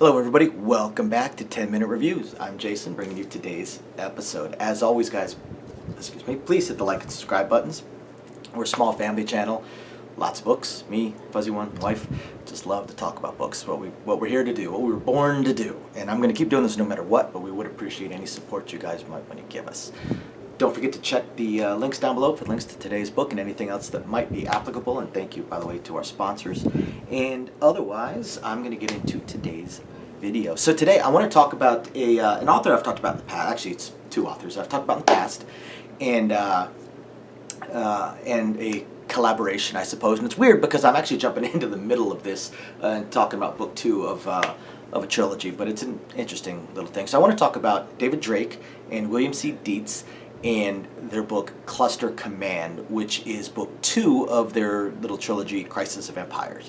Hello everybody, welcome back to 10 Minute Reviews. I'm Jason, bringing you today's episode. As always guys, please hit the like and subscribe buttons. We're a small family channel, lots of books. Me, Fuzzy One, wife, just love to talk about books, what we're here to do, what we were born to do. And I'm going to keep doing this no matter what, but we would appreciate any support you guys might want to give us. Don't forget to check the links down below for links to today's book and anything else that might be applicable. And thank you, by the way, to our sponsors. And otherwise, I'm going to get into today's video. So today, I want to talk about an author I've talked about in the past. Actually, it's two authors I've talked about in the past, and a collaboration, I suppose. And it's weird because I'm actually jumping into the middle of this and talking about book 2 of a trilogy, but it's an interesting little thing. So I want to talk about David Drake and William C. Dietz and their book Cluster Command, which is book 2 of their little trilogy Crisis of Empire.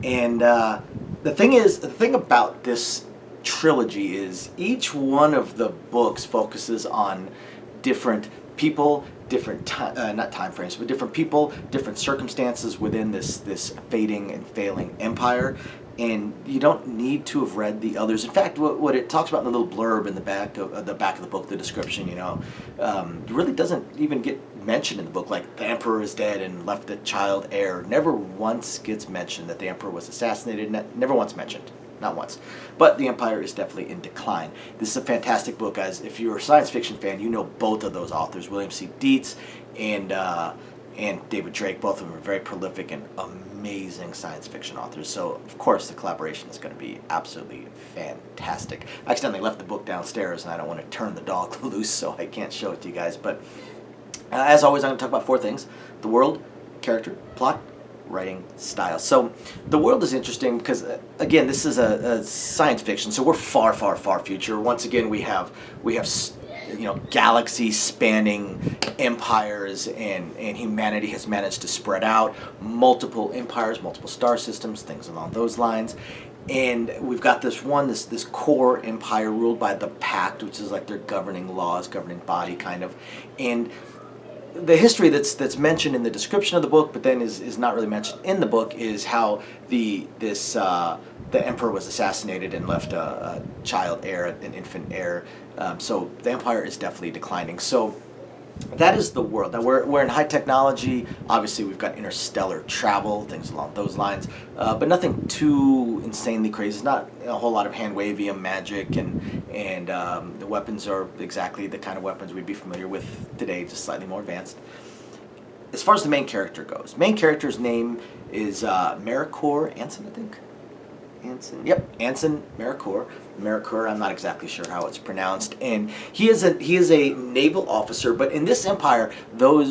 And the thing about this trilogy is each one of the books focuses on different people, different not time frames, but different people, different circumstances within this fading and failing empire. And you don't need to have read the others. In fact, what it talks about in the little blurb in the back of the book, the description, really doesn't even get mentioned in the book. Like the emperor is dead and left the child heir. Never once gets mentioned that the emperor was assassinated. Never once mentioned. Not once. But the empire is definitely in decline. This is a fantastic book, guys. If you're a science fiction fan, you know both of those authors, William C. Dietz and David Drake. Both of them are very prolific and amazing science fiction authors. So, of course, the collaboration is going to be absolutely fantastic. I accidentally left the book downstairs, and I don't want to turn the dog loose, so I can't show it to you guys. But as always, I'm going to talk about 4 things: the world, character, plot, writing style. So the world is interesting because, again, this is a science fiction, so we're far, far, far future. Once again, we have galaxy-spanning empires, and humanity has managed to spread out multiple empires, multiple star systems, things along those lines. And we've got this core empire ruled by the Pact, which is like their governing laws, governing body, kind of. And the history that's mentioned in the description of the book, but then is not really mentioned in the book, is how the emperor was assassinated and left a child heir, an infant heir. So the empire is definitely declining. So that is the world. Now we're in high technology. Obviously, we've got interstellar travel, things along those lines, but nothing too insanely crazy. It's not a whole lot of hand-wavium magic, and the weapons are exactly the kind of weapons we'd be familiar with today, just slightly more advanced. As far as the main character goes, main character's name is Maricor Anson, I think. Anson Maricor. I'm not exactly sure how it's pronounced, and he is a naval officer. But in this empire, the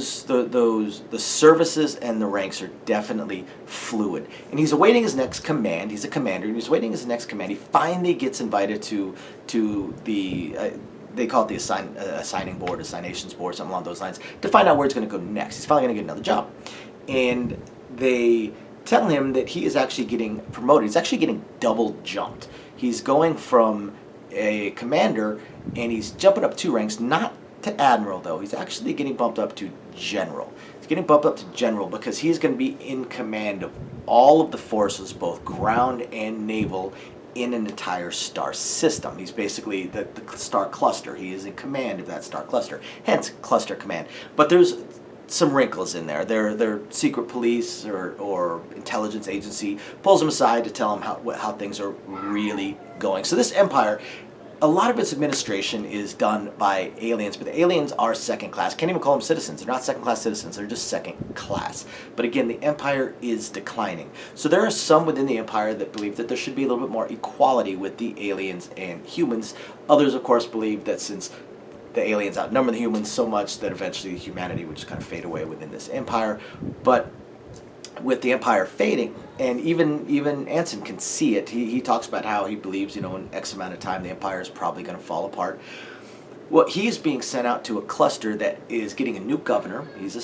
services and the ranks are definitely fluid. And he's awaiting his next command. He's a commander, and he's awaiting his next command. He finally gets invited to the they call it the assignations board, something along those lines, to find out where he's going to go next. He's finally going to get another job, and they tell him that he is actually getting promoted. He's actually getting double jumped. He's going from a commander, and he's jumping up 2 ranks, not to admiral though. He's actually getting bumped up to general. He's getting bumped up to general because he's going to be in command of all of the forces, both ground and naval, in an entire star system. He's basically the star cluster. He is in command of that star cluster, hence cluster command. But there's some wrinkles in there. Their secret police or intelligence agency pulls him aside to tell him how things are really going. So this empire, a lot of its administration is done by aliens, but the aliens are second class. Can't even call them citizens. They're not second class citizens. They're just second class. But again, the empire is declining. So there are some within the empire that believe that there should be a little bit more equality with the aliens and humans. Others, of course, believe that since the aliens outnumber the humans so much that eventually humanity would just kind of fade away within this empire. But with the empire fading, and even Anson can see it, he talks about how he believes, in X amount of time the empire is probably going to fall apart. Well, he's being sent out to a cluster that is getting a new governor. He's a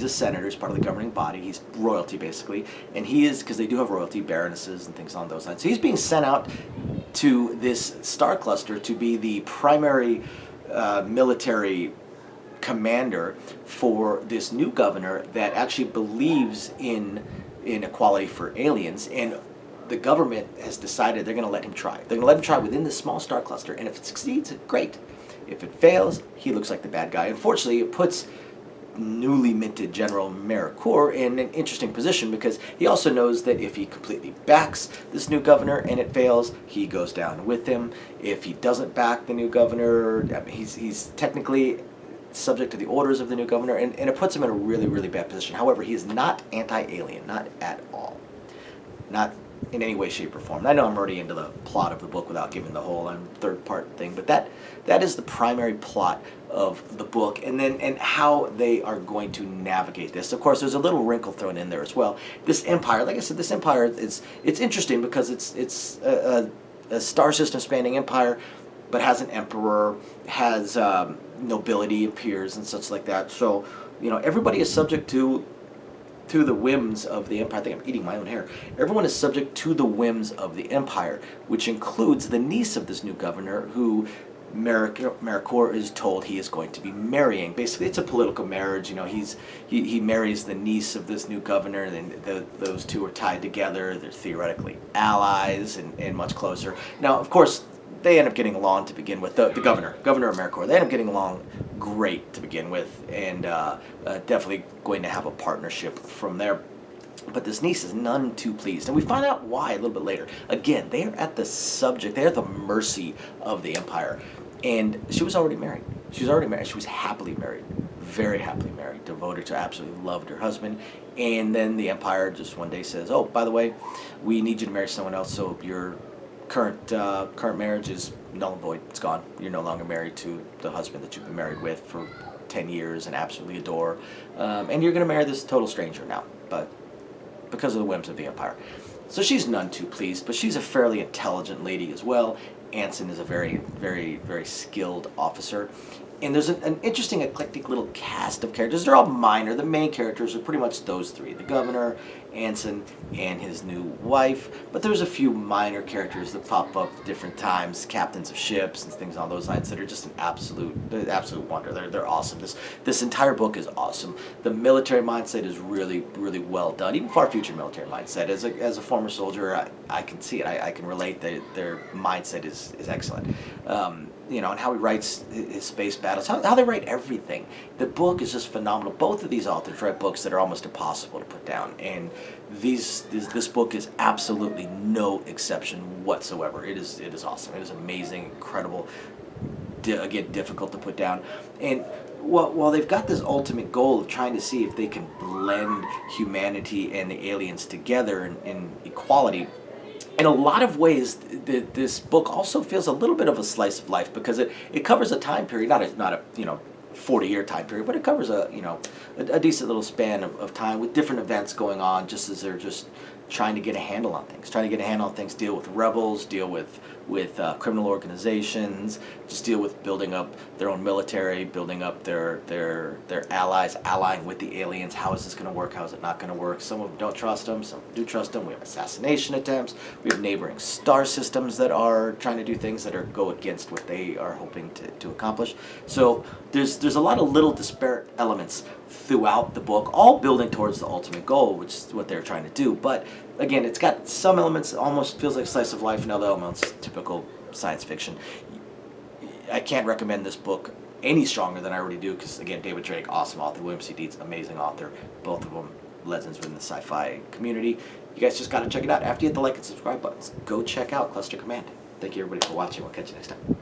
senator. He's part of the governing body. He's royalty, basically. And he is, because they do have royalty, baronesses and things along those lines. So he's being sent out to this star cluster to be the primary military commander for this new governor that actually believes in equality for aliens. And the government has decided they're going to let him try. They're going to let him try within this small star cluster, and if it succeeds, great. If it fails, he looks like the bad guy. Unfortunately, it puts newly minted General Mercoeur in an interesting position because he also knows that if he completely backs this new governor and it fails, he goes down with him. If he doesn't back the new governor, I mean, he's technically subject to the orders of the new governor, and it puts him in a really, really bad position. However, he is not anti-alien, not at all. Not in any way, shape, or form. I know I'm already into the plot of the book without giving the whole third part thing, but that is the primary plot of the book, and how they are going to navigate this. Of course, there's a little wrinkle thrown in there as well. This empire, like I said, this empire it's interesting because it's a star system spanning empire, but has an emperor, has nobility appears and such like that. So everybody is subject to the whims of the empire. I think I'm eating my own hair. Everyone is subject to the whims of the empire, which includes the niece of this new governor, who Mercoeur is told he is going to be marrying. Basically, it's a political marriage. He marries the niece of this new governor, and those two are tied together. They're theoretically allies and much closer. Now, of course, they end up getting along to begin with. The governor of Mercoeur, they end up getting along great to begin with, and definitely going to have a partnership from there. But this niece is none too pleased, and we find out why a little bit later. Again, they are at they're at the mercy of the empire, and she was already married. She was happily married, very happily married, devoted to, absolutely loved her husband. And then the empire just one day says, "Oh, by the way, we need you to marry someone else, so your current marriage is null and void. It's gone. You're no longer married to the husband that you've been married with for 10 years and absolutely adore, and you're going to marry this total stranger now, but because of the whims of the empire." So she's none too pleased, but she's a fairly intelligent lady as well. Anson is a very, very, very skilled officer. And there's an interesting, eclectic little cast of characters. They're all minor. The main characters are pretty much those three: the governor, Anson, and his new wife. But there's a few minor characters that pop up at different times, captains of ships and things on those lines, that are just an absolute wonder. They're awesome. This entire book is awesome. The military mindset is really, really well done. Even far future military mindset. As a former soldier, I can see it. I can relate. Their mindset is excellent. And how he writes his space battles, how they write everything. The book is just phenomenal. Both of these authors write books that are almost impossible to put down, and this book is absolutely no exception whatsoever. It is awesome. It is amazing, incredible, again, difficult to put down. And while they've got this ultimate goal of trying to see if they can blend humanity and the aliens together in equality, in a lot of ways, this book also feels a little bit of a slice of life, because it covers a time period, not a 40-year time period, but it covers a decent little span of time with different events going on, just as they're just trying to get a handle on things, deal with rebels, deal with criminal organizations, just deal with building up their own military, building up their allies, allying with the aliens. How is this going to work? How is it not going to work? Some of them don't trust them, some do trust them. We have assassination attempts. We have neighboring star systems that are trying to do things that go against what they are hoping to accomplish. So there's a lot of little disparate elements throughout the book, all building towards the ultimate goal, which is what they're trying to do. But again, it's got some elements that almost feels like slice of life, and other elements typical science fiction. I can't recommend this book any stronger than I already do, because again, David Drake, awesome author. William C. Dietz, amazing author. Both of them legends within the sci-fi community. You guys just got to check it out. After you hit the like and subscribe buttons, go check out Cluster Command. Thank you everybody for watching. We'll catch you next time.